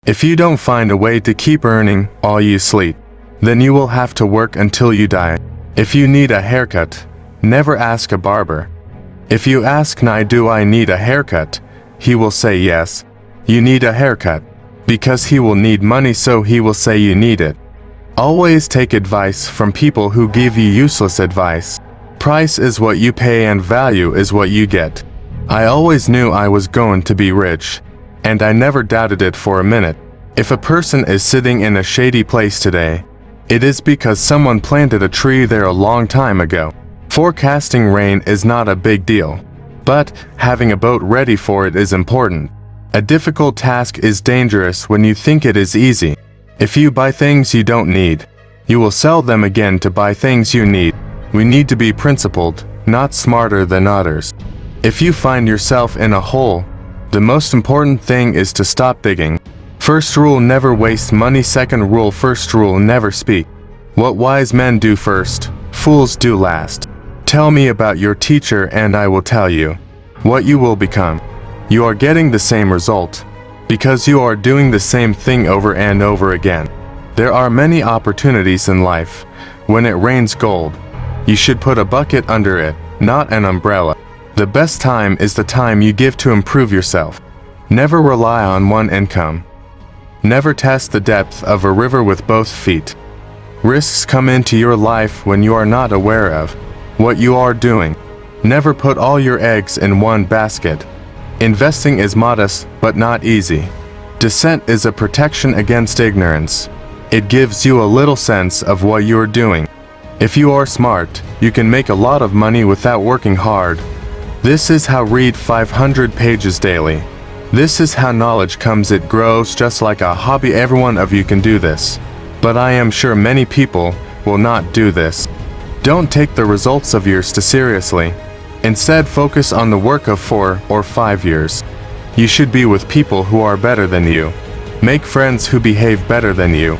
If you don't find a way to keep earning while you sleep, then you will have to work until you die. If you need a haircut, never ask a barber. If you ask Nai, do I need a haircut? He will say yes, you need a haircut. Because he will need money, so he will say you need it. Always take advice from people who give you useless advice. Price is what you pay and value is what you get. I always knew I was going to be rich, and I never doubted it for a minute. If a person is sitting in a shady place today, it is because someone planted a tree there a long time ago. Forecasting rain is not a big deal, but having a boat ready for it is important. A difficult task is dangerous when you think it is easy. If you buy things you don't need, you will sell them again to buy things you need. We need to be principled, not smarter than others. If you find yourself in a hole, the most important thing is to stop digging. First rule, never waste money. Second rule, first rule, never speak. What wise men do first, fools do last. Tell me about your teacher and I will tell you what you will become. You are getting the same result because you are doing the same thing over and over again. There are many opportunities in life. When it rains gold, you should put a bucket under it, not an umbrella. The best time is the time you give to improve yourself. Never rely on one income. Never test the depth of a river with both feet. Risks come into your life when you are not aware of what you are doing. Never put all your eggs in one basket. Investing is modest, but not easy. Dissent is a protection against ignorance. It gives you a little sense of what you're doing. If you are smart, you can make a lot of money without working hard. This is how read 500 pages daily. This is how knowledge comes. It grows just like a hobby. Every one of you can do this. But I am sure many people will not do this. Don't take the results of years too seriously. Instead, focus on the work of 4 or 5 years. You should be with people who are better than you. Make friends who behave better than you.